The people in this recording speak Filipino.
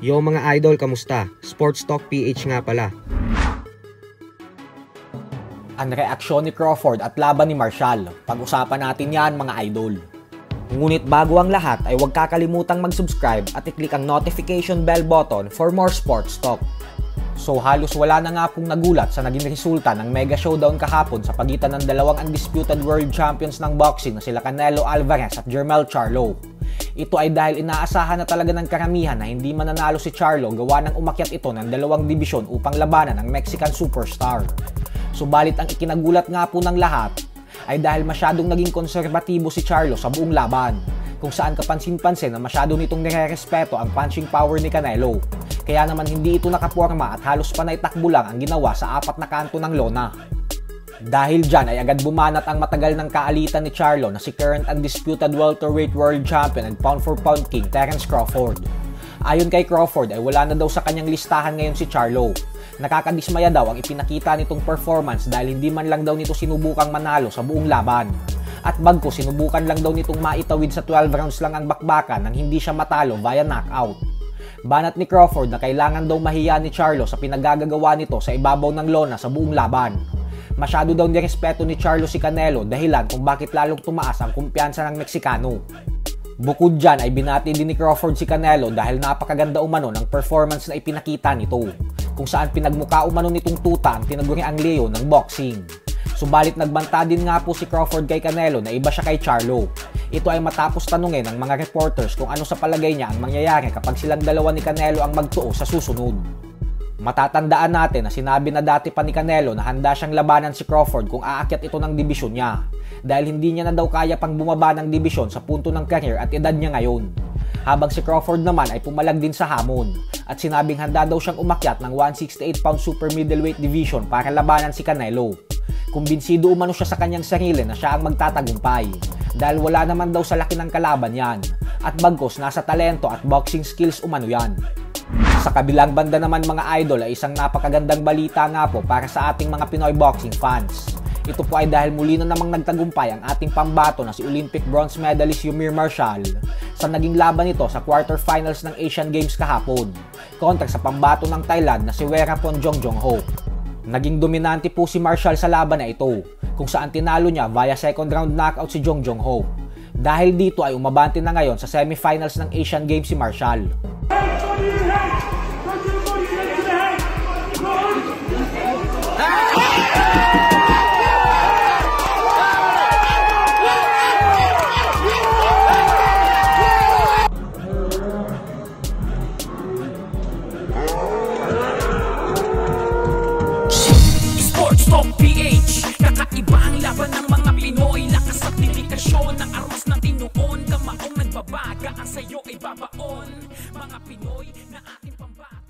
Yo mga idol, kamusta? Sports Talk PH nga pala. Ang reaksyon ni Crawford at laban ni Marshall. Pag-usapan natin yan mga idol. Ngunit bago ang lahat ay huwag kakalimutang mag-subscribe at i-click ang notification bell button for more sports talk. So halos wala na nga pong nagulat sa naging resulta ng mega showdown kahapon sa pagitan ng dalawang undisputed world champions ng boxing na sila Canelo Alvarez at Jermell Charlo. Ito ay dahil inaasahan na talaga ng karamihan na hindi mananalo si Charlo gawa ng umakyat ito ng dalawang dibisyon upang labanan ang Mexican superstar. Subalit ang ikinagulat nga po ng lahat ay dahil masyadong naging konserbatibo si Charlo sa buong laban, kung saan kapansin-pansin na masyado nitong nirerespeto ang punching power ni Canelo. Kaya naman hindi ito nakaporma at halos panay takbo lang ang ginawa sa apat na kanto ng lona. Dahil dyan ay agad bumanat ang matagal ng kaalitan ni Charlo na si current undisputed welterweight world champion and pound for pound king Terence Crawford. Ayon kay Crawford ay wala na daw sa kanyang listahan ngayon si Charlo. Nakakadismaya daw ang ipinakita nitong performance dahil hindi man lang daw nito sinubukang manalo sa buong laban. At bagko sinubukan lang daw nitong maitawid sa 12 rounds lang ang bakbakan nang hindi siya matalo via knockout. Banat ni Crawford na kailangan daw mahiya ni Charlo sa pinagagagawa nito sa ibabaw ng lona sa buong laban. Masyado daw nirespeto ni Charlo si Canelo dahilan kung bakit lalong tumaas ang kumpiyansa ng Meksikano. Bukod dyan ay binati din ni Crawford si Canelo dahil napakaganda umano ng performance na ipinakita nito, kung saan pinagmuka umano nitong tuta ang tinaguriang Leo ng boxing. Subalit nagbanta din nga po si Crawford kay Canelo na iba siya kay Charlo. Ito ay matapos tanungin ng mga reporters kung ano sa palagay niya ang mangyayari kapag silang dalawa ni Canelo ang magtuo sa susunod. Matatandaan natin na sinabi na dati pa ni Canelo na handa siyang labanan si Crawford kung aakyat ito ng dibisyon niya, dahil hindi niya na daw kaya pang bumaba ng dibisyon sa punto ng career at edad niya ngayon. Habang si Crawford naman ay pumalag din sa hamon at sinabing handa daw siyang umakyat ng 168-pound super middleweight division para labanan si Canelo. Kumbinsido umano siya sa kanyang sarili na siya ang magtatagumpay dahil wala naman daw sa laki ng kalaban yan at bagkos nasa talento at boxing skills umano yan. Sa kabilang banda naman mga idol ay isang napakagandang balita nga po para sa ating mga Pinoy boxing fans. Ito po ay dahil muli na namang nagtagumpay ang ating pambato na si Olympic bronze medalist Yumir Marshall sa naging laban nito sa quarterfinals ng Asian Games kahapon kontra sa pambato ng Thailand na si Werapon Jongjongho. Naging dominante po si Marshall sa laban na ito kung saan tinalo niya via second round knockout si Jongjongho. Dahil dito ay umabante na ngayon sa semifinals ng Asian Games si Marshall. Sports Talk PH, kakaiba ang laban ng mga Pinoy. Lakas at dedikasyon ng armas ng tinuon. Kamaong nagbabaga, ang sayo ay babaon. Mga Pinoy na ating pambato.